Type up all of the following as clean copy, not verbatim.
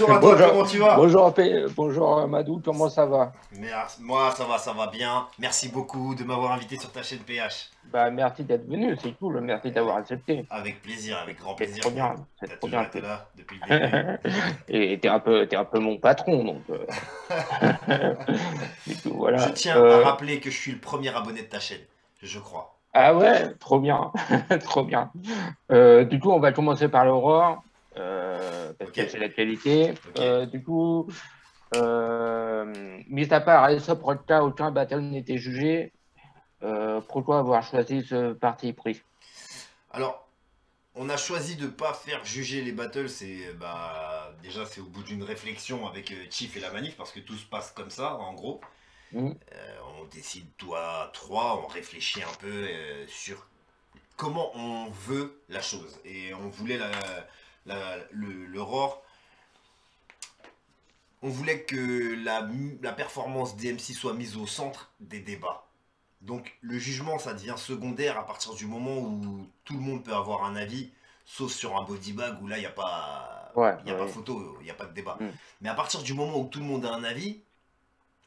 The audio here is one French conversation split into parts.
bonjour à toi, Bonjour, comment tu vas? bonjour Madou, comment ça va? Moi ça va bien. Merci beaucoup de m'avoir invité sur ta chaîne PH. Bah, merci d'être venu, c'est cool, merci d'avoir Euh, accepté. Avec plaisir, avec grand C'est plaisir. trop bien, c'est T'as trop toujours bien. été là depuis le début. Et t'es un peu mon patron, donc. Du coup, Je voilà. tiens à rappeler que je suis le premier abonné de ta chaîne, je crois. Ah ouais, trop bien, trop bien. Du coup, on va commencer par l'Aurore, parce Ok? que c'est l'actualité. Ok. Mis à part Aesop Rotka, aucun battle n'était jugé. Pourquoi avoir choisi ce parti pris? Alors, on a choisi de pas faire juger les battles, c'est bah déjà c'est au bout d'une réflexion avec Chief et la manif parce que tout se passe comme ça en gros. Hmm. On décide toi trois, on réfléchit un peu sur comment on veut la chose. Et on voulait l'aurore. On voulait que la performance d'MC soit mise au centre des débats. Donc le jugement, ça devient secondaire à partir du moment où tout le monde peut avoir un avis, sauf sur un body bag où là, Ouais, il y a pas ouais. photo, il n'y a pas de débat. Hmm. Mais à partir du moment où tout le monde a un avis,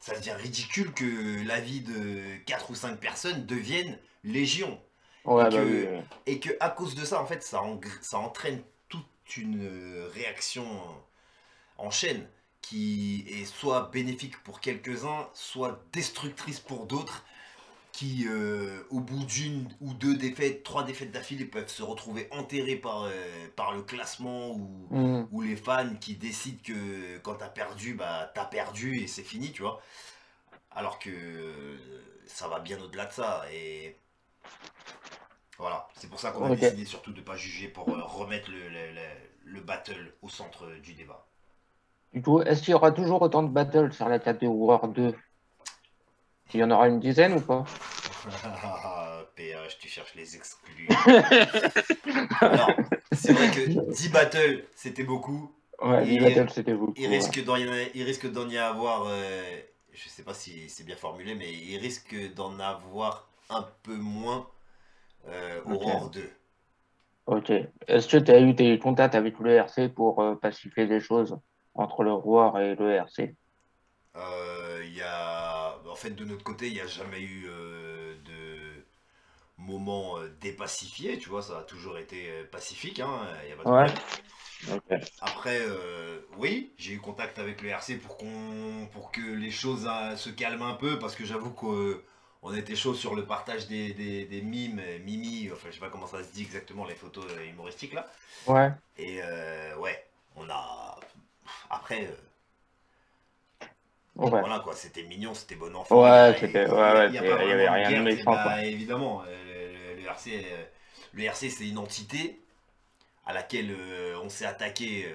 ça devient ridicule que l'avis de 4 ou 5 personnes devienne légion. et Ouais, bah oui, que, oui. et que à cause de ça, en fait, ça entraîne toute une réaction en chaîne qui est soit bénéfique pour quelques-uns, soit destructrice pour d'autres, qui, au bout d'une ou deux défaites, trois défaites d'affilée, peuvent se retrouver enterrés par le classement Hmm. ou les fans qui décident que quand t'as perdu et c'est fini, tu vois. Alors que ça va bien au-delà de ça. Et voilà, c'est pour ça qu'on a Ok. décidé surtout de ne pas juger pour remettre le battle au centre du débat. Du coup, est-ce qu'il y aura toujours autant de battles sur la 4 de War 2? Il y en aura une dizaine ou pas? PH, tu cherches les exclus. Alors, c'est vrai que 10 battles, c'était beaucoup. Ouais, 10 Et battles, c'était beaucoup. Ouais. il risque d'en y avoir, je sais pas si c'est bien formulé, mais il risque d'en avoir un peu moins Aurore Ok. 2. Ok. Est-ce que tu as eu des contacts avec le RC pour pacifier les choses entre le War et le RC? En fait, de notre côté, il n'y a jamais eu de moment dépacifié, tu vois, ça a toujours été pacifique, hein, il n'y a pas de Ouais. problème. Ok. Après, oui, j'ai eu contact avec le RC pour que les choses se calment un peu, parce que j'avoue qu'on était chaud sur le partage des mimes, mimi, enfin je sais pas comment ça se dit exactement, les photos humoristiques là. Ouais. Et ouais, on a... Après, Ouais. voilà quoi, c'était mignon, c'était bon enfant, Ouais, c'était. Ouais, ouais, il y a pas il y vraiment avait de rien de guerre, méchant, quoi. bah évidemment, le RC c'est une entité à laquelle on s'est attaqué,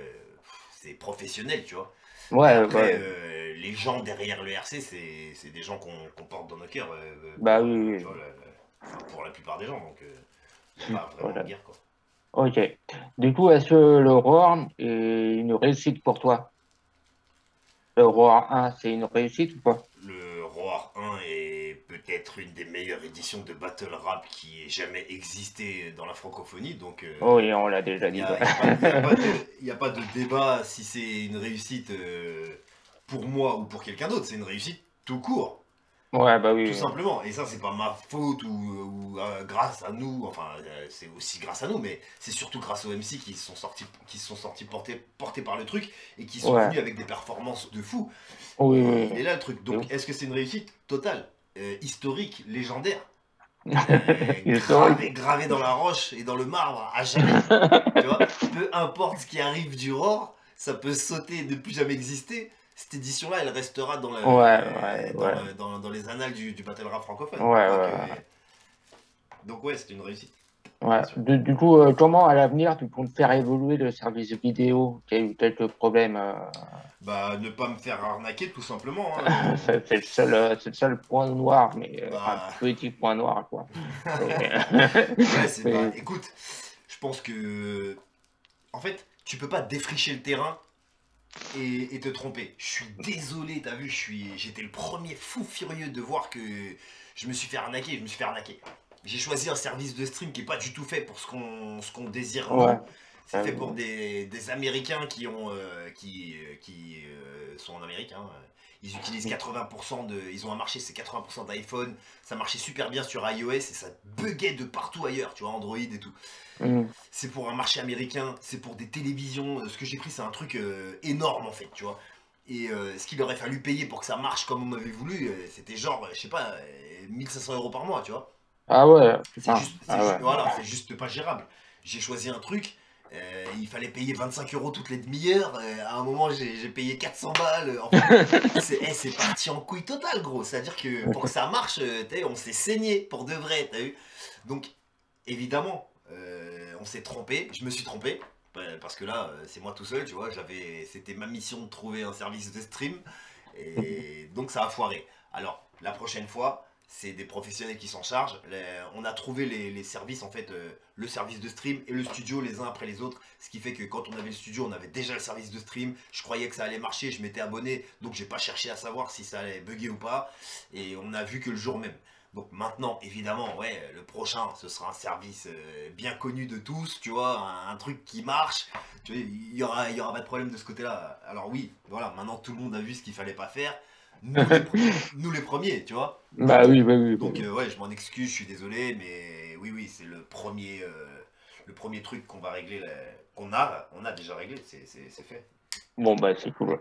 c'est professionnel, tu vois. Mais Ouais, après, ouais. les gens derrière le RC, c'est des gens qu'on porte dans nos cœurs Bah oui, tu vois, oui, enfin, pour la plupart des gens, donc il n'y a oui. pas vraiment de Voilà. guerre, quoi. Ok. Du coup, est-ce que le War est une réussite pour toi? Le War 1, c'est une réussite ou pas? Le Roar 1 est peut-être une des meilleures éditions de Battle Rap qui ait jamais existé dans la francophonie, donc Oh, oui, on l'a déjà il n'y dit, a, quoi. y a pas, y a pas y a pas de débat si c'est une réussite pour moi ou pour quelqu'un d'autre, c'est une réussite tout court. Ouais, bah oui, Tout oui. simplement, et ça c'est pas ma faute grâce à nous, enfin c'est aussi grâce à nous, mais c'est surtout grâce aux MC qui se sont sortis portés par le truc et qui sont Ouais. venus avec des performances de fou. Oui, Et oui, il est là le truc. oui. Donc est-ce que c'est une réussite totale, historique, légendaire, Historique. gravé dans la roche et dans le marbre à jamais? Tu vois, peu importe ce qui arrive du Roar, ça peut sauter et ne plus jamais exister. Cette édition-là, elle restera Ouais, ouais, ouais. dans les annales du battle rap Ouais, francophone. ouais, Donc ouais, c'était une réussite, ouais. bien sûr. Du coup, comment à l'avenir tu comptes faire évoluer le service vidéo qui a eu quelques problèmes? Bah, ne pas me faire arnaquer, tout simplement, hein. C'est le seul point noir, mais un Bah, petit point noir, quoi. Mais, ouais, mais écoute, je pense que, en fait, tu peux pas défricher le terrain et te tromper. Je suis désolé, t'as vu, j'étais le premier fou furieux de voir que je me suis fait arnaquer, je me suis fait arnaquer. J'ai choisi un service de stream qui est pas du tout fait pour ce qu'on désire ouais, nous. C'est fait pour des Américains qui sont en Amérique. Hein. Ils utilisent 80% de. Ils ont un marché, c'est 80% d'iPhone. Ça marchait super bien sur iOS et ça buguait de partout ailleurs, tu vois, Android et tout. Mm. C'est pour un marché américain, c'est pour des télévisions. Ce que j'ai pris, c'est un truc énorme en fait, tu vois. Et ce qu'il aurait fallu payer pour que ça marche comme on avait voulu, c'était genre, je sais pas, 1 500 € par mois, tu vois. Ah ouais, C'est putain. juste, Ah ouais. voilà, c'est juste pas gérable. J'ai choisi un truc, il fallait payer 25 € toutes les demi-heures. À un moment, j'ai payé 400 balles. Enfin, c'est parti en couille totale, gros. C'est-à-dire que pour que ça marche, on s'est saigné pour de vrai, t'as vu. Donc, évidemment, on s'est trompé. Je me suis trompé. Parce que là, c'est moi tout seul, tu vois. C'était ma mission de trouver un service de stream. Et donc, ça a foiré. Alors, la prochaine fois, c'est des professionnels qui s'en chargent. On a trouvé les services, en fait, le service de stream et le studio les uns après les autres. Ce qui fait que quand on avait le studio, on avait déjà le service de stream. Je croyais que ça allait marcher, je m'étais abonné, donc j'ai pas cherché à savoir si ça allait bugger ou pas. Et on a vu que le jour même. Donc maintenant, évidemment, ouais, le prochain, ce sera un service bien connu de tous, tu vois, un truc qui marche. Tu vois, il y aura pas de problème de ce côté-là. Alors oui, voilà, maintenant tout le monde a vu ce qu'il fallait pas faire. Nous les premiers, tu vois. Bah oui, bah oui, bah Donc oui. ouais, je m'en excuse, je suis désolé, mais oui, oui, c'est le premier truc qu'on va régler, on a déjà réglé, c'est fait. Bon, bah c'est cool.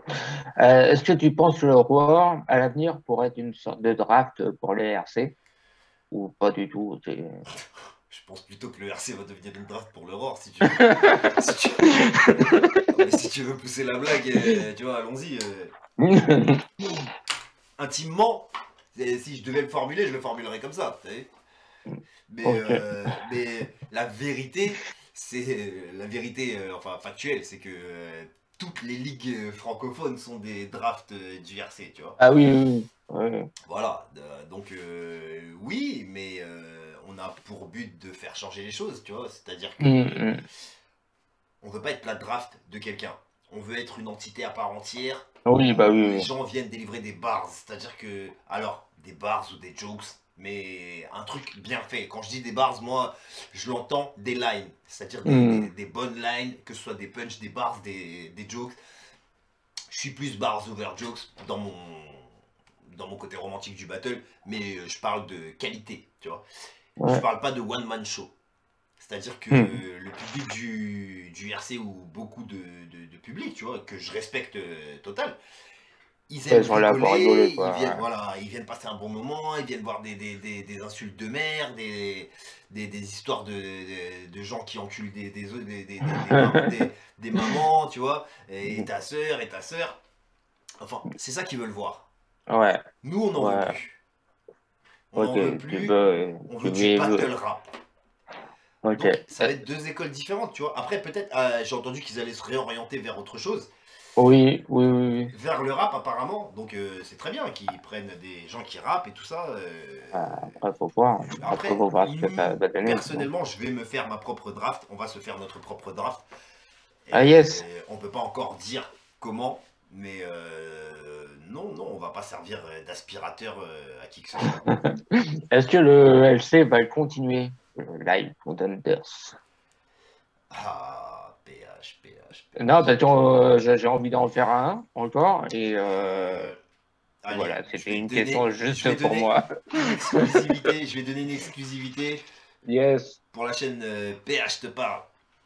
Est-ce que tu penses que le roi, à l'avenir, pourrait être une sorte de draft pour les RC? Ou pas du tout? Je pense plutôt que le RC va devenir une draft pour l'Aurore, si tu veux. Si tu... Non, mais si tu veux pousser la blague, tu vois, allons-y. Intimement, si je devais le formuler, je le formulerais comme ça, vous savez. Ok. Mais la vérité, c'est la vérité, enfin factuelle, c'est que toutes les ligues francophones sont des drafts du RC, tu vois. Ah oui, oui, oui. Ouais. Voilà, donc oui, mais on a pour but de faire changer les choses, tu vois. C'est-à-dire que Mm. on veut pas être la draft de quelqu'un. On veut être une entité à part entière Oui, bah où oui, les oui. gens viennent délivrer des bars. C'est-à-dire que, alors, des bars ou des jokes, mais un truc bien fait. Quand je dis des bars, moi, je l'entends des lines. C'est-à-dire Mm. des bonnes lines, que ce soit des punchs, des bars, des jokes. Je suis plus bars over jokes dans mon côté romantique du battle, mais je parle de qualité, tu vois. Je Ouais. parle pas de one man show. C'est-à-dire que Mm. le public du RC ou beaucoup de public, tu vois, que je respecte total, ils Ouais, aiment ils sont là pour rigoler, rigoler, ils viennent, quoi. voilà, ils viennent passer un bon moment, ils viennent voir des insultes de merde, des histoires de gens qui enculent Ouais. des mamans, tu vois, et ta sœur. Enfin, c'est ça qu'ils veulent voir. Ouais, Nous, on n'en veut ouais. plus. On Ok, n'en veut plus, on veut du battle rap. ok. Donc ça va être deux écoles différentes, tu vois. Après, peut-être, j'ai entendu qu'ils allaient se réorienter vers autre chose, Oui, oui, oui, oui. vers le rap apparemment. Donc c'est très bien qu'ils prennent des gens qui rappent et tout ça. Après, faut voir. Après, Après, faut voir ce que ça va donner. personnellement, je vais me faire ma propre draft. On va se faire notre propre draft. Ah, Et yes. on peut pas encore dire comment, mais non, non, on va pas servir d'aspirateur à qui que ce soit. Est-ce que le LC va continuer le live Contenders? Ah, PH, PH, Non, PH. parce que j'ai envie d'en faire un encore. Euh, Et Allez, voilà, c'était une question je juste vais pour donner moi. une exclusivité. Je vais donner une exclusivité Yes. pour la chaîne PH te parle.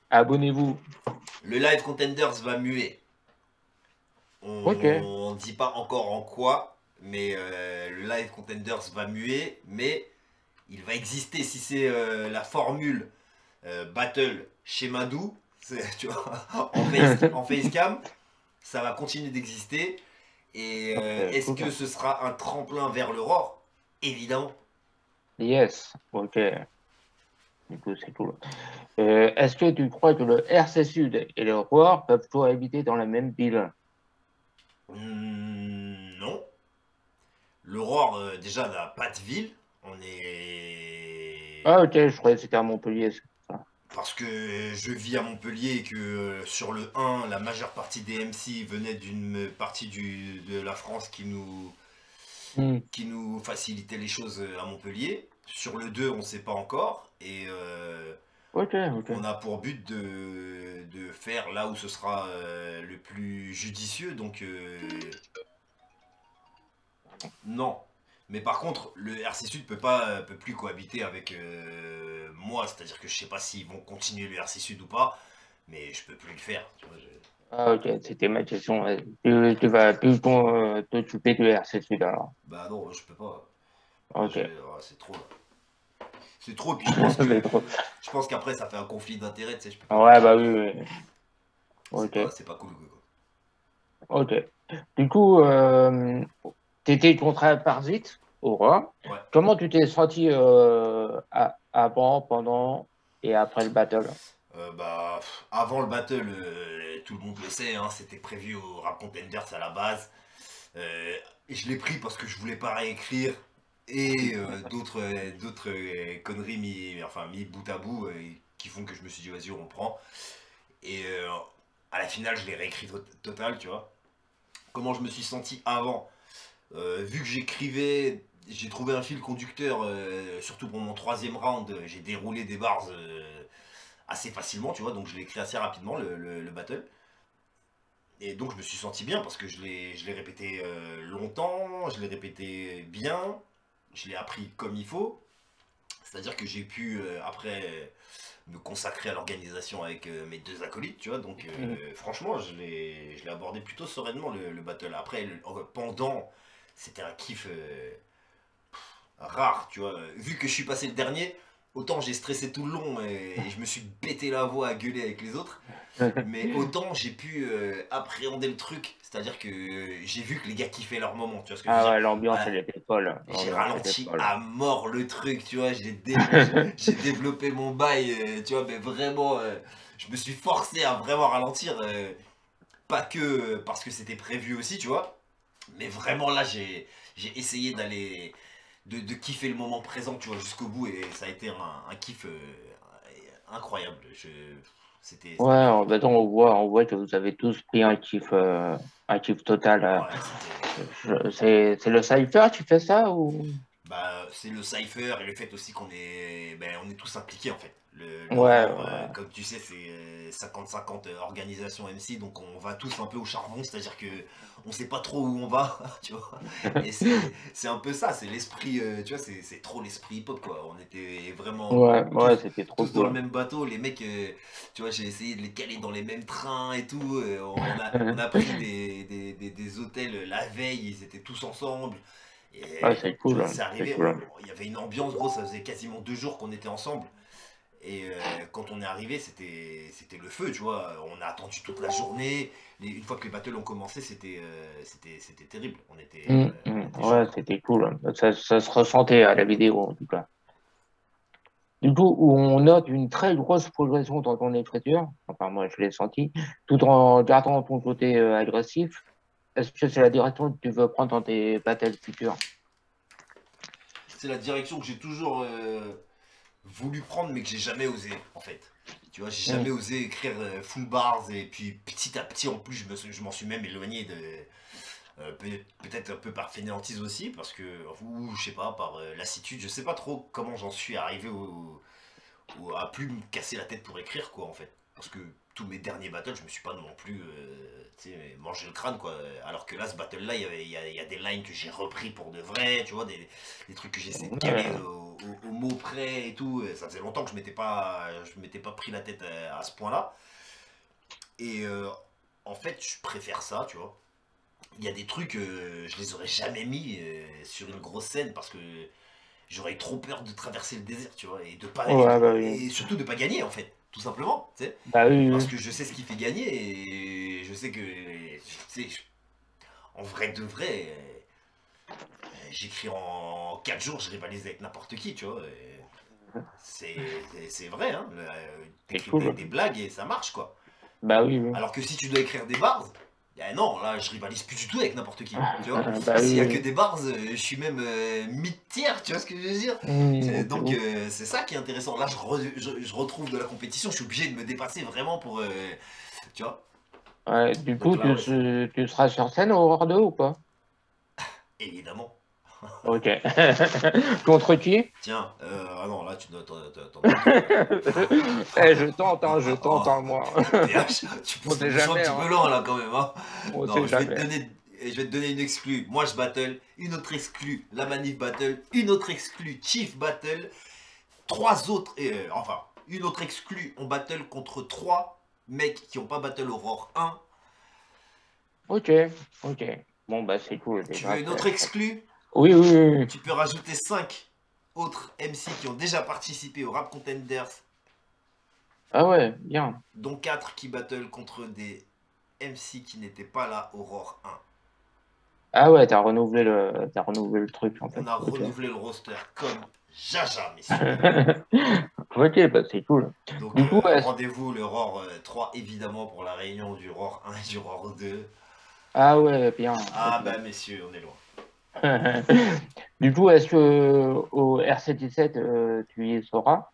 Abonnez-vous. Le live Contenders va muer. Ok. On ne dit pas encore en quoi, mais le live Contenders va muer, mais il va exister si c'est la formule battle chez Madou, tu vois, en facecam, ça va continuer d'exister. Et Ok, est-ce que cool. ce sera un tremplin vers l'aurore? Évidemment. Yes. Ok. Du coup, c'est cool. Est-ce que tu crois que le RC Sud et le Roar peuvent cohabiter dans la même ville? Non. L'aurore, déjà, n'a pas de ville. On est. Ah, ok, je croyais que c'était à Montpellier. C'est pour ça. Parce que je vis à Montpellier et que sur le 1, la majeure partie des MC venaient d'une partie de la France Hmm. qui nous facilitait les choses à Montpellier. Sur le 2, on ne sait pas encore. Et Ok, ok. On a pour but de faire là où ce sera le plus judicieux, donc non. Mais par contre, le RC Sud peut plus cohabiter avec moi, c'est-à-dire que je sais pas s'ils vont continuer le RC Sud ou pas, mais je peux plus le faire. Tu vois, Ah, ok, c'était ma question. Ouais. Tu vas plus t'occuper de RC Sud alors. bah non, je peux pas. Là, Ok. c'est trop là. C'est trop, et puis je pense que C'est trop. je pense qu'après ça fait un conflit d'intérêts, tu sais, je peux pas Ouais, mettre. bah oui, oui. Ok, C'est pas cool quoi. ok. Du coup, t'étais contre Parasite au roi. Ouais. Comment tu t'es senti avant, pendant et après le battle? Avant le battle, tout le monde le sait, hein, c'était prévu au Rap Contenders à la base. Et je l'ai pris parce que je voulais pas réécrire et d'autres conneries mis bout à bout qui font que je me suis dit vas-y on prend. Et à la finale je l'ai réécrit total, tu vois. Comment je me suis senti avant. Vu que j'écrivais, j'ai trouvé un fil conducteur, surtout pour mon troisième round, j'ai déroulé des bars assez facilement, tu vois, donc je l'ai écrit assez rapidement le battle. Et donc je me suis senti bien parce que je l'ai répété longtemps, je l'ai répété bien, je l'ai appris comme il faut. C'est-à-dire que j'ai pu après me consacrer à l'organisation avec mes deux acolytes, tu vois. Donc Mhm. franchement, je l'ai abordé plutôt sereinement le battle. Après, pendant, c'était un kiff rare, tu vois. Vu que je suis passé le dernier, autant j'ai stressé tout le long et je me suis pété la voix à gueuler avec les autres. Mais autant j'ai pu appréhender le truc, c'est-à-dire que j'ai vu que les gars kiffaient leur moment, tu vois ce que je veux Ah dire. ouais, l'ambiance, elle Voilà. était folle. J'ai L'ambiance, elle était ralenti folle. à mort le truc, tu vois, j'ai développé mon bail, tu vois, mais vraiment, je me suis forcé à vraiment ralentir, pas que parce que c'était prévu aussi, tu vois, mais vraiment là, j'ai essayé de kiffer le moment présent, tu vois, jusqu'au bout, et ça a été un kiff incroyable. Ouais, C'était bien. on voit que vous avez tous pris un kiff total. Ouais, C'est le Cypher qui fait ça ou? bah, c'est le cypher et le fait aussi on est tous impliqués en fait. Le Ouais, rang, ouais. comme tu sais, c'est 50-50 organisation MC, donc on va tous un peu au charbon, c'est-à-dire que on sait pas trop où on va, tu vois. Et c'est un peu ça, c'est l'esprit, tu vois, c'est trop l'esprit hip-hop quoi. On était vraiment Ouais, ouais, c'était trop tous dans le cool. même bateau, les mecs, tu vois, j'ai essayé de les caler dans les mêmes trains et tout. On a pris des hôtels la veille, ils étaient tous ensemble. Ouais, Et c'est tu cool, vois, hein, c'est c'est arrivé, cool. il y avait une ambiance, gros, ça faisait quasiment 2 jours qu'on était ensemble. Et quand on est arrivé, c'était le feu, tu vois. On a attendu toute la journée. Une fois que les battles ont commencé, c'était terrible. On était Ouais, chaud. c'était cool, hein. Ça se ressentait à la vidéo, en tout cas. Du coup, où on note une très grosse progression dans ton écriture, enfin moi je l'ai senti, tout en gardant ton côté agressif. Est-ce que c'est la direction que tu veux prendre dans tes battles futures? C'est la direction que j'ai toujours voulu prendre, mais que j'ai jamais osé, en fait. Tu vois, j'ai Hmm. jamais osé écrire full bars. Et puis petit à petit, en plus, je m'en suis même éloigné de, peut-être un peu par fainéantise aussi, parce que, ou je sais pas, par lassitude, je sais pas trop comment j'en suis arrivé à plus me casser la tête pour écrire, quoi, en fait. Parce que tous mes derniers battles, je me suis pas non plus tu sais, mangé le crâne, quoi. Alors que là, ce battle-là, il y a des lines que j'ai repris pour de vrai, tu vois, des trucs que j'essaie de caler Ouais, au mot près et tout. Ça faisait longtemps que je m'étais pas pris la tête à ce point-là. Et en fait, je préfère ça, tu vois. Il y a des trucs, je les aurais jamais mis sur une grosse scène parce que j'aurais eu trop peur de traverser le désert, tu vois, ouais, bah oui. et surtout de pas gagner en fait, tout simplement, tu sais, Bah oui, parce oui. que je sais ce qui fait gagner et je sais que, tu sais, en vrai de vrai, j'écris en 4 jours, je rivalise avec n'importe qui, tu vois. C'est vrai, hein, C'est t'écris cool. des blagues et ça marche, quoi. Bah oui, oui. Alors que si tu dois écrire des bars, non, là je rivalise plus du tout avec n'importe qui, tu vois. Bah S'il y a oui, que oui. des bars, je suis même mi-tiers, tu vois ce que je veux dire. C'est Donc ouf. c'est ça qui est intéressant. Là je retrouve de la compétition, je suis obligé de me dépasser vraiment pour, tu vois. Ouais, du Donc coup, là ouais, tu seras sur scène au Hors 2 ou pas? évidemment. Ok. Contre qui? Tiens, ah non, là, tu dois t'en doutes. Eh, je tente, Oh, hein, moi. TH, tu On pousses le sait bouchon un jamais, petit peu hein. loin là quand même. Hein. On Non, sait jamais. je vais te donner une exclue. Moi je battle, une autre exclue, la manif battle, une autre exclue, Chief battle, trois autres, enfin, une autre exclue, on battle contre trois mecs qui ont pas battle Aurore 1. Ok, ok. Bon, bah, c'est cool, Tu veux déjà. une autre exclue? Oui, oui, oui, oui. Tu peux rajouter 5 autres MC qui ont déjà participé au Rap Contenders, Ah ouais, bien. dont 4 qui battle contre des MC qui n'étaient pas là Aurore 1. Ah ouais, t'as renouvelé le truc, en On fait. a Ok. renouvelé le roster comme Jaja, messieurs. Ok, bah, c'est cool. Donc Du coup, rendez-vous le ROR 3 évidemment pour la réunion du ROR 1 et du ROR 2. ah ouais, bien. Ah Ok. bah messieurs, on est loin. Du coup, est-ce que au RC17, tu y seras,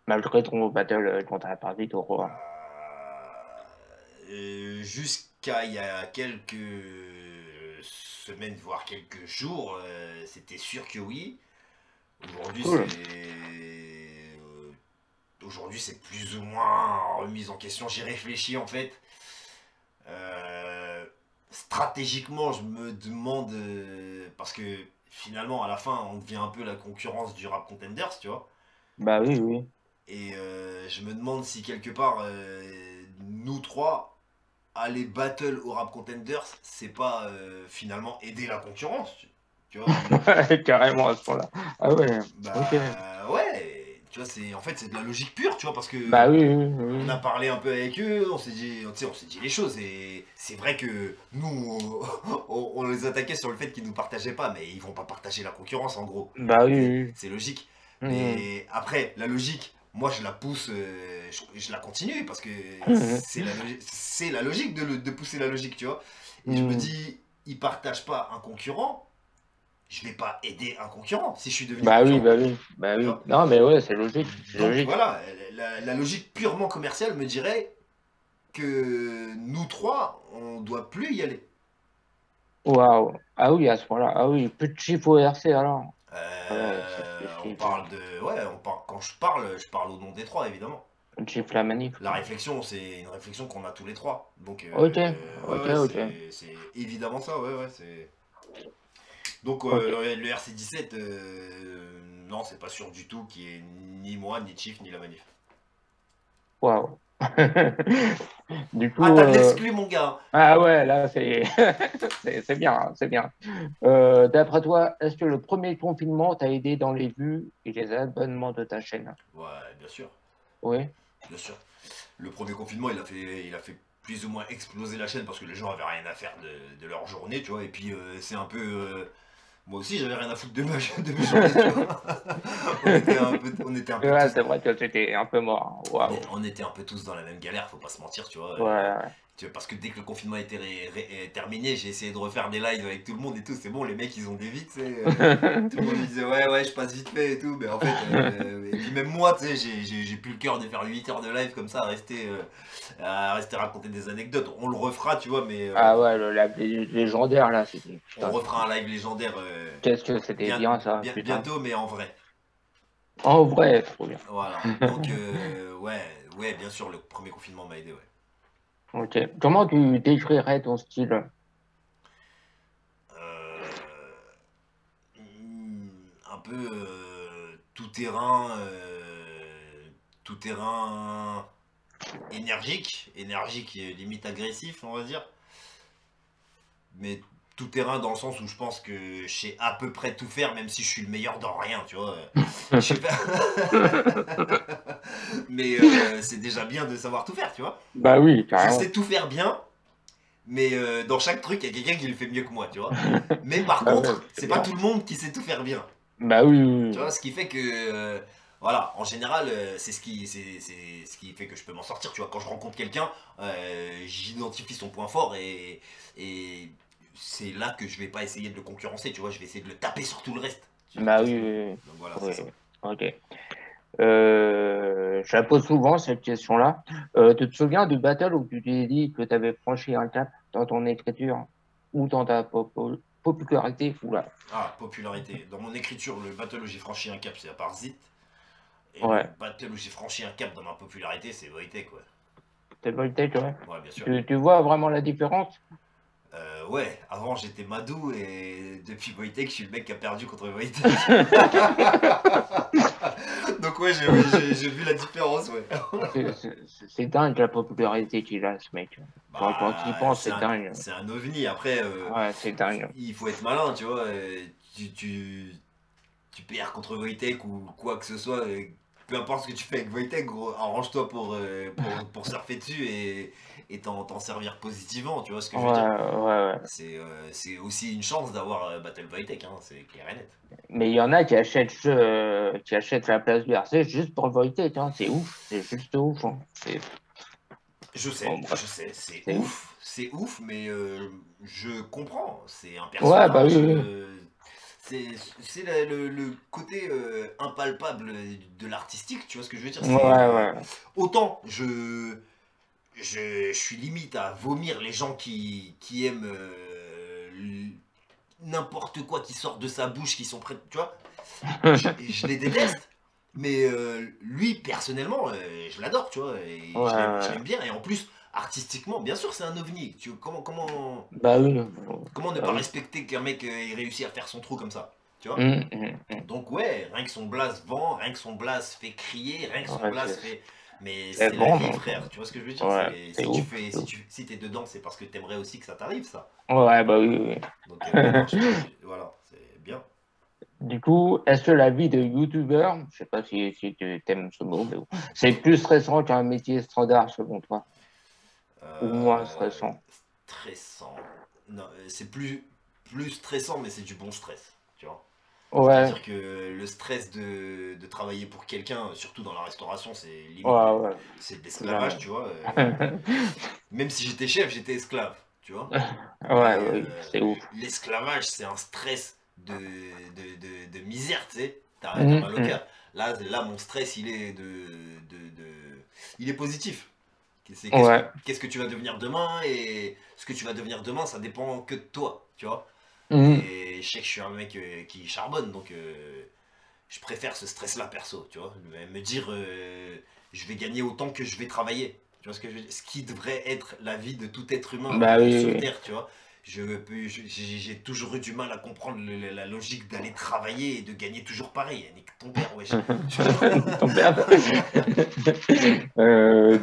malgré ton battle dont tu as parlé d'Aurora? Jusqu'à il y a quelques semaines, voire quelques jours, c'était sûr que oui. Aujourd'hui Cool. aujourd'hui c'est plus ou moins remise en question. J'y réfléchis en fait. Euh, Stratégiquement, je me demande parce que finalement à la fin on devient un peu la concurrence du Rap Contenders, tu vois. Bah oui, oui. Et je me demande si quelque part nous trois aller battle au Rap Contenders, c'est pas finalement aider la concurrence, tu vois. Carrément à ce point-là. Ah ouais, ok. Bah ouais, tu vois, c'est en fait c'est de la logique pure, tu vois, parce Bah que oui, oui, on oui. a parlé un peu avec eux, on s'est dit, tu sais, on s'est dit les choses et c'est vrai que nous on les attaquait sur le fait qu'ils nous partageaient pas, mais ils vont pas partager la concurrence en gros. Bah oui, oui. C'est logique. Mhm. Mais après, la logique, moi je la pousse, je la continue parce que Mhm. c'est la logique de pousser la logique, tu vois. Et je me Mhm. dis, ils partagent pas un concurrent, je vais pas aider un concurrent si je suis devenu Bah oui, concurrent, bah oui, bah tu oui. vois. Non, mais ouais, c'est logique, c'est Donc logique. voilà, la logique purement commerciale me dirait que nous trois, on doit plus y aller. Waouh. Ah oui, à ce point-là. Ah oui, plus de chiffre au RC alors. Ah ouais, c'est plus de On chiffre. parle de. Ouais, quand je parle au nom des trois, évidemment. Plus de chiffre la manif, La quoi. réflexion, c'est une réflexion qu'on a tous les trois. Donc, Ok, ouais, ok, ouais, ok, c'est évidemment ça, ouais, ouais. Donc, ok. le RC17, non, c'est pas sûr du tout qu'il y ait ni moi, ni Chief, ni la manif. Waouh. Du Ah, coup, t'as de l'exclu, mon gars! ah ouais, là, c'est c'est bien, hein, c'est bien. D'après toi, est-ce que le premier confinement t'a aidé dans les vues et les abonnements de ta chaîne? Ouais, bien sûr, Oui. bien sûr. Le premier confinement, il a fait plus ou moins exploser la chaîne parce que les gens avaient rien à faire de leur journée, tu vois. Et puis, c'est un peu. Moi aussi, j'avais rien à foutre de mes journées, tu vois. On était un peu Ouais, tous c'est vrai que c'était un peu mort, hein. Waouh. on était un peu tous dans la même galère, faut pas se mentir, tu vois. Ouais, ouais. Parce que dès que le confinement était terminé, j'ai essayé de refaire des lives avec tout le monde et tout. C'est bon, les mecs, ils ont des vies, tu sais. Tout le monde me disait, ouais, ouais, je passe vite fait et tout. Mais en fait, et puis même moi, tu sais, j'ai plus le cœur de faire 8 heures de live comme ça, à rester raconter des anecdotes. On le refera, tu vois, mais Ah ouais, légendaire là, c'était on putain, refera un live légendaire qu'est-ce que c'était bien ça, putain. bientôt, mais en vrai. En vrai, trop bien. Voilà. Donc, ouais, ouais, bien sûr, le premier confinement m'a aidé, ouais. Ok. Comment tu décrirais ton style? Euh, un peu tout terrain énergique, énergique et limite agressif, on va dire. Mais tout terrain dans le sens où je pense que je sais à peu près tout faire, même si je suis le meilleur dans rien, tu vois. Je sais pas. Mais c'est déjà bien de savoir tout faire, tu vois. Bah oui, Je carrément. sais tout faire bien, mais dans chaque truc, il y a quelqu'un qui le fait mieux que moi, tu vois. Mais par Bah ouais, contre, c'est c'est pas bien. tout le monde qui sait tout faire bien. Bah oui, oui, Tu oui. vois, ce qui fait que, voilà, en général, c'est ce qui fait que je peux m'en sortir. Tu vois, quand je rencontre quelqu'un, j'identifie son point fort et c'est là que je vais pas essayer de le concurrencer. Tu vois, je vais essayer de le taper sur tout le reste. Tu Bah vois oui, ce que je veux dire. oui, Donc voilà, c'est oui. ça. Oui. Ok. Je la pose souvent cette question-là. Tu te souviens du battle où tu t'es dit que tu avais franchi un cap dans ton écriture ou dans ta popularité, oula. Ah, popularité. Dans mon écriture, le battle où j'ai franchi un cap, c'est à part Zit. Et le Ouais. battle où j'ai franchi un cap dans ma popularité, c'est Wojtek, ouais. T'es Voltage, ouais. Ouais, bien sûr. Tu vois vraiment la différence? Ouais, avant j'étais Madou et depuis Wojtek, je suis le mec qui a perdu contre Wojtek. Donc ouais, j'ai vu la différence, ouais. C'est dingue la popularité qu'il a, ce mec. Quand tu y Bah, penses, c'est dingue. c'est un ovni. Après, Ouais, c'est dingue. il faut être malin, tu vois. Tu perds contre Wojtek ou quoi que ce soit. Peu importe ce que tu fais avec Wojtek, gros, arrange-toi pour surfer dessus et t'en servir positivement, tu vois ce que Ouais, je veux dire. ouais. C'est aussi une chance d'avoir Battle Wojtek, hein, c'est clair et net. Mais il y en a qui achètent la place du RC juste pour Wojtek, hein. C'est ouf. C'est juste ouf, hein. Bon, Je bref, sais, c'est ouf. c'est ouf, mais je comprends. C'est un Ouais, bah oui, personnage. oui. C'est c'est le côté impalpable de l'artistique, tu vois ce que je veux dire. Ouais, ouais. Autant je suis limite à vomir les gens qui aiment n'importe quoi qui sort de sa bouche, qui sont prêts, tu vois. Je les déteste. Mais lui, personnellement, je l'adore, tu vois. Et Ouais, je ouais. l'aime bien. Et en plus, artistiquement, bien sûr, c'est un ovni. Bah oui. Comment ne Bah pas oui. respecter qu'un mec ait réussi à faire son trou comme ça, tu vois. Hum. Donc ouais, rien que son blast vend, rien que son blast fait crier, rien que son Ouais, blast fait... Mais c'est c'est la bon, vie, donc. frère, tu vois ce que je veux dire. Ouais, C'est c'est si tu ouf. fais, C'est ouf. si t'es dedans, c'est parce que t'aimerais aussi que ça t'arrive, ça. Ouais, bah oui, oui. Donc ouais, non, voilà, c'est bien. Du coup, est-ce que la vie de youtubeur, je sais pas si tu aimes ce mot, mais bon, c'est plus stressant qu'un métier standard selon toi, ou moins Euh, stressant? stressant. Non, c'est plus stressant, mais c'est du bon stress, tu vois. Ouais, C'est-à-dire que le stress de travailler pour quelqu'un, surtout dans la restauration, c'est limite ouais, ouais, c'est de plus l'esclavage, jamais. tu vois. Même si j'étais chef, j'étais esclave, tu vois. Ouais, Et oui, c'est ouf. l'esclavage, c'est un stress de misère, tu sais. T'as Hum, mal au hum. cœur. Là, mon stress, il est il est positif. C'est Ouais. qu'est-ce que tu vas devenir demain et ce que tu vas devenir demain, ça dépend que de toi, tu vois. Hum. Et je sais que je suis un mec qui charbonne, donc je préfère ce stress-là perso, tu vois. Me dire, je vais gagner autant que je vais travailler. Tu vois ce que je veux dire. Ce qui devrait être la vie de tout être humain Bah oui, sur oui. Terre, tu vois. J'ai toujours eu du mal à comprendre la logique d'aller travailler et de gagner toujours pareil. Nique ton père, wesh. Ton père.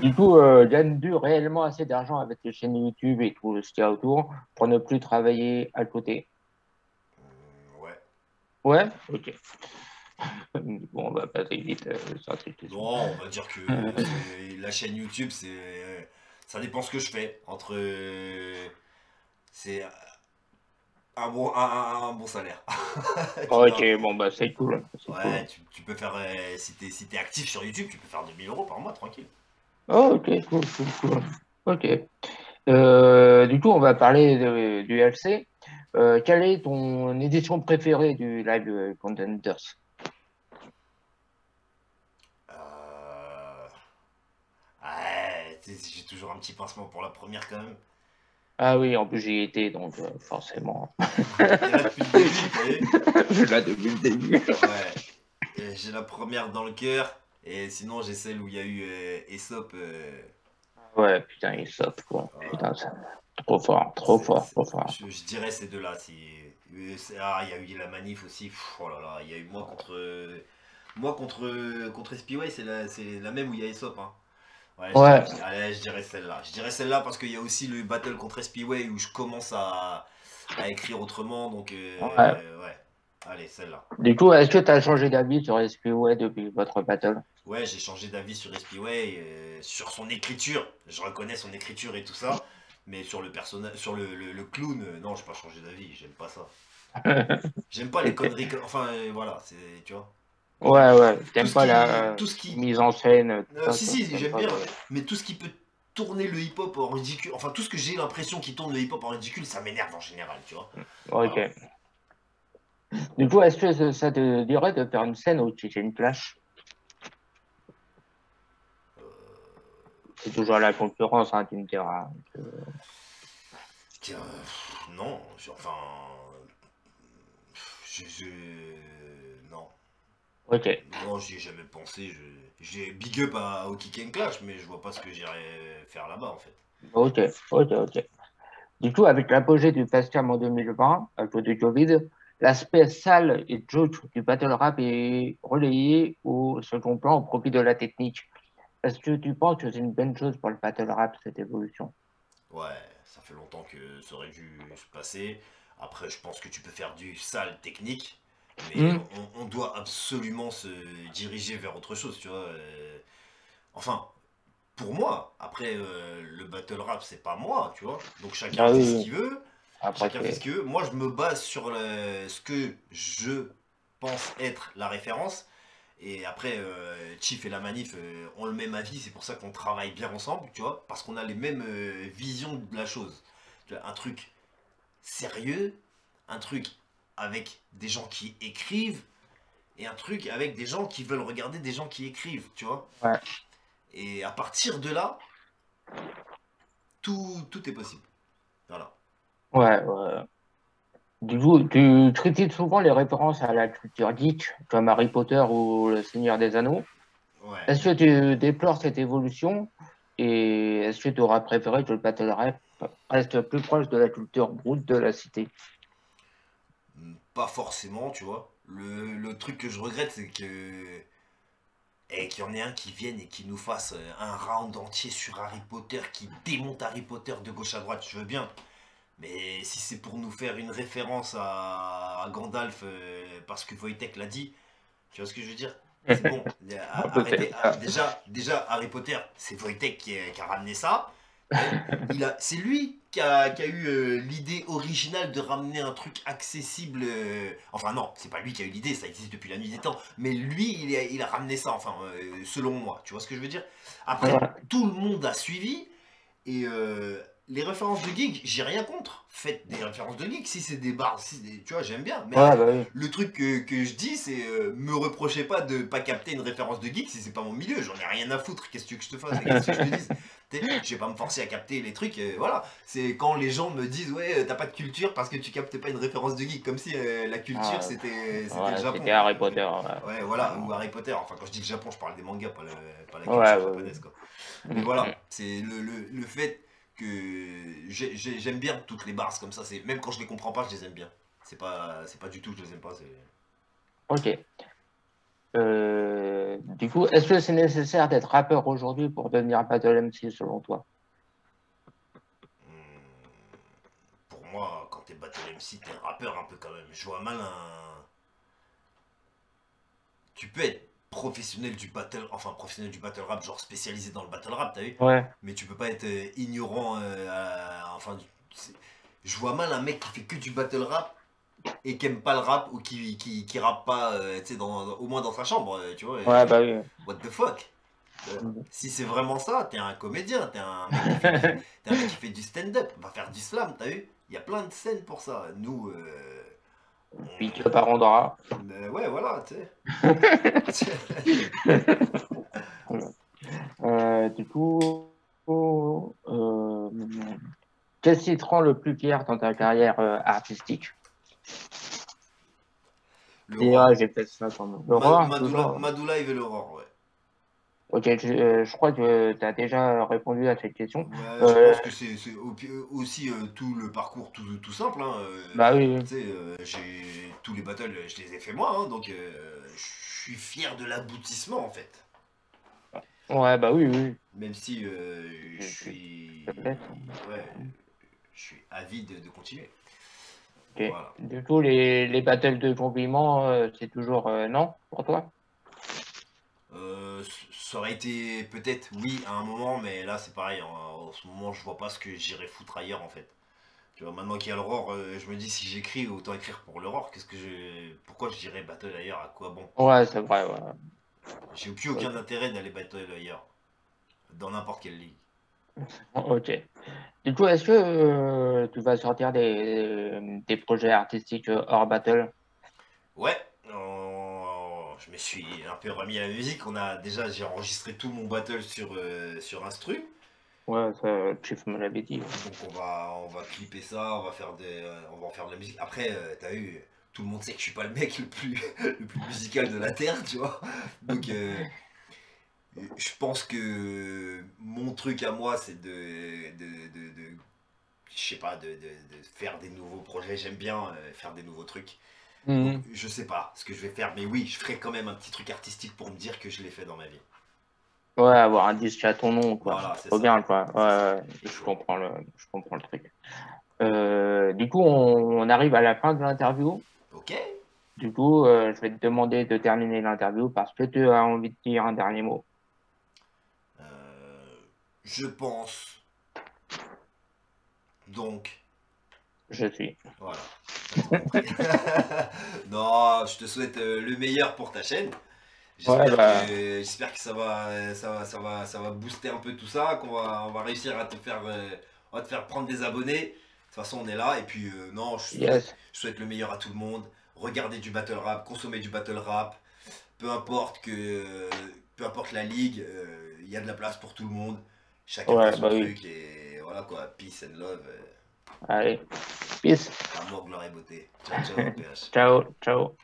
Du coup, gagnes-tu réellement assez d'argent avec les chaînes YouTube et tout ce qu'il y a autour pour ne plus travailler à côté? Ouais. Ouais? Ok. Bon, on va passer vite sur cette question. Non, on va dire que c'est la chaîne YouTube, ça dépend ce que je fais. Entre c'est un bon salaire. Tu Ok, vois. bon, bah c'est cool. C'est cool. Ouais, tu peux faire si t'es actif sur YouTube, tu peux faire 2 000 € par mois tranquille. Oh, ok, cool. Ok. Du coup, on va parler du LC. Quelle est ton édition préférée du Live Contenders? Euh, Ouais, j'ai toujours un petit pincement pour la première quand même. Ah oui, en plus j'y étais, donc forcément. T'es là depuis le début, vous voyez. Je suis là depuis le début. Ouais. Et j'ai la première dans le cœur. Et sinon, j'ai celle où il y a eu Aesop. Ouais, putain, il saute, quoi. Voilà. Putain, ça... Trop fort, trop fort, trop fort. Je dirais ces deux-là. Ah, il y a eu la manif aussi. Pff, oh là là, il y a eu contre Spyway, c'est la même où il y a Aesop. Hein. Ouais, Ouais, allez, je dirais celle-là. Je dirais celle-là parce qu'il y a aussi le battle contre Spyway où je commence à écrire autrement. Donc, ouais. ouais. Allez, celle-là. Du coup, est-ce que tu as changé d'avis sur SPO depuis votre battle? Ouais, j'ai changé d'avis sur Spyway, sur son écriture. Je reconnais son écriture et tout ça. Mais sur le personnage, sur le clown, non, j'ai pas changé d'avis. J'aime pas ça. J'aime pas les conneries. Enfin, voilà, tu vois. J'aime Ouais, tout t'aimes ce pas qui, la tout ce qui. mise en scène, tout ça, Si quoi. si, T'aimes j'aime pas bien. Mais tout ce qui peut tourner le hip-hop en ridicule. Enfin, tout ce que j'ai l'impression qui tourne le hip-hop en ridicule, ça m'énerve en général, tu vois. Ok. Voilà. Du coup, est-ce que ça te dirait de faire une scène où tu fais une clash? C'est toujours la concurrence, hein, tu me diras. Non, enfin. Non. Ok, Non, j'y ai jamais pensé. J'ai big up au Kick and Clash, mais je vois pas ce que j'irais faire là-bas en fait. ok, ok. Du coup, avec l'apogée du Facecam en 2020, à cause du Covid, l'aspect sale et joke du battle rap est relayé au second plan au profit de la technique. Est-ce que tu penses que c'est une bonne chose pour le battle rap, cette évolution? Ouais, ça fait longtemps que ça aurait dû se passer. Après, je pense que tu peux faire du sale technique, mais Hmm. on doit absolument se diriger vers autre chose, tu vois. Enfin, pour moi, après, le battle rap, c'est pas moi, tu vois. Donc chacun Ah fait oui, ce oui. qu'il veut, Après, chacun fait ce c'est... qu'il veut. Moi, je me base sur ce que je pense être la référence. Et après, Chief et la manif ont le même avis, c'est pour ça qu'on travaille bien ensemble, tu vois, parce qu'on a les mêmes visions de la chose. Tu vois, un truc sérieux, un truc avec des gens qui écrivent, et un truc avec des gens qui veulent regarder des gens qui écrivent, tu vois. Ouais, Et à partir de là, tout est possible. Voilà. ouais. Du coup, tu critiques souvent les références à la culture geek, comme Harry Potter ou Le Seigneur des Anneaux. Ouais. Est-ce que tu déplores cette évolution et est-ce que tu aurais préféré que le battle rap reste plus proche de la culture brute de la cité? Pas forcément, tu vois. Le truc que je regrette, c'est que et qu'il y en ait un qui vienne et qui nous fasse un round entier sur Harry Potter, qui démonte Harry Potter de gauche à droite, je veux bien. Mais si c'est pour nous faire une référence à Gandalf parce que Wojtek l'a dit, tu vois ce que je veux dire? C'est bon, arrêtez. Peut-être. Déjà, Harry Potter, c'est Wojtek qui a ramené ça. Ok. C'est lui qui a eu l'idée originale de ramener un truc accessible. Enfin non, c'est pas lui qui a eu l'idée, ça existe depuis la nuit des temps. Mais lui, il a ramené ça, enfin, selon moi. Tu vois ce que je veux dire? Après, Ouais, tout le monde a suivi. Et les références de geek, j'ai rien contre. Faites des références de geek. Si c'est des bars, tu vois, j'aime bien. Mais bah oui. le truc que je dis, c'est me reprochez pas de pas capter une référence de geek si c'est pas mon milieu. J'en ai rien à foutre. Qu'est-ce que tu veux que je te fasse? Qu'est-ce que je te dise? Je vais pas me forcer à capter les trucs. Voilà. C'est quand les gens me disent, ouais, t'as pas de culture parce que tu captes pas une référence de geek. Comme si la culture Ah, c'était le ouais, Japon. c'était Harry Potter. Ouais, voilà. Ou Harry Potter. Enfin, quand je dis le Japon, je parle des mangas, pas la Ouais, culture ouais, ouais. japonaise, quoi. Mais Mm, mm. voilà, c'est le fait que j'aime bien toutes les bars comme ça. Même quand je les comprends pas, je les aime bien. C'est pas du tout que je les aime pas. Ok. Du coup, est-ce que c'est nécessaire d'être rappeur aujourd'hui pour devenir battle MC selon toi? Pour moi, quand t'es battle MC, t'es un rappeur un peu quand même. Je vois mal un. Tu peux être professionnel du battle, enfin professionnel du battle rap, genre spécialisé dans le battle rap, t'as vu? Ouais, Mais tu peux pas être ignorant. Enfin, je vois mal un mec qui fait que du battle rap et qui aime pas le rap ou qui rappe pas, tu sais, au moins dans sa chambre, tu vois. ouais, bah oui. What the fuck? Mm. Si c'est vraiment ça, t'es un comédien, t'es un mec qui fait du stand-up, va faire du slam, t'as vu? Il y a plein de scènes pour ça. Nous, Big up à Randora. ouais, voilà, tu sais. Du coup, qu'est-ce qui te rend le plus fier dans ta carrière artistique? Et L'aurore. j'ai fait ça comme L'aurore, toujours. Madoula et l'aurore, ouais. Ok, je crois que tu as déjà répondu à cette question. Ouais, je Euh, pense que c'est aussi tout le parcours tout simple. Hein, Bah oui, oui. tu sais, tous les battles, je les ai fait moi, hein, donc je suis fier de l'aboutissement en fait. Ouais, bah oui, oui. Même si je Tu suis, peut-être. ouais, je suis avide de continuer. Ok. Voilà. Du coup, les battles de compliment, c'est toujours non pour toi? Ça aurait été peut-être oui à un moment, mais là c'est pareil. En ce moment, je vois pas ce que j'irais foutre ailleurs en fait. Tu vois, maintenant qu'il y a l'aurore, je me dis si j'écris, autant écrire pour l'aurore. Pourquoi je dirais battle ailleurs? À quoi bon? Ouais, c'est vrai, ouais. J'ai plus aucun intérêt d'aller battle ailleurs, dans n'importe quelle ligue. Ok. Du coup, est-ce que tu vas sortir des projets artistiques hors battle? Ouais, je me suis un peu remis à la musique. J'ai enregistré tout mon battle sur Instru. Ouais, ça, Chief me l'avait dit. Donc on va clipper ça, on va en faire de la musique. Après, t'as vu, tout le monde sait que je suis pas le mec le plus musical de la Terre, tu vois. Donc, je pense que mon truc à moi, c'est je sais pas, de faire des nouveaux projets. J'aime bien faire des nouveaux trucs. Donc, Mhm. je sais pas ce que je vais faire, mais oui, je ferai quand même un petit truc artistique pour me dire que je l'ai fait dans ma vie. Ouais, avoir un disque à ton nom, quoi. Voilà, c'est Trop ça. bien, quoi. C'est ça. Ouais, ouais, C'est chaud. je comprends le truc. Du coup, on arrive à la fin de l'interview. Ok. Du coup, je vais te demander de terminer l'interview parce que tu as envie de dire un dernier mot. Euh, je pense donc. Je suis. Voilà, t'as tout compris. Non, je te souhaite le meilleur pour ta chaîne. Ouais, bah, J'espère que ça va booster un peu tout ça, on va réussir à on va te faire prendre des abonnés. De toute façon, on est là. Et puis, non, yes. je souhaite le meilleur à tout le monde. Regardez du battle rap, consommez du battle rap. Peu importe peu importe la ligue, il y a de la place pour tout le monde. Chacun fait Ouais, son bah oui. truc et voilà quoi. Peace and love. Allez, peace. Amour, gloire et beauté. Ciao, ciao, PH. Ciao, ciao.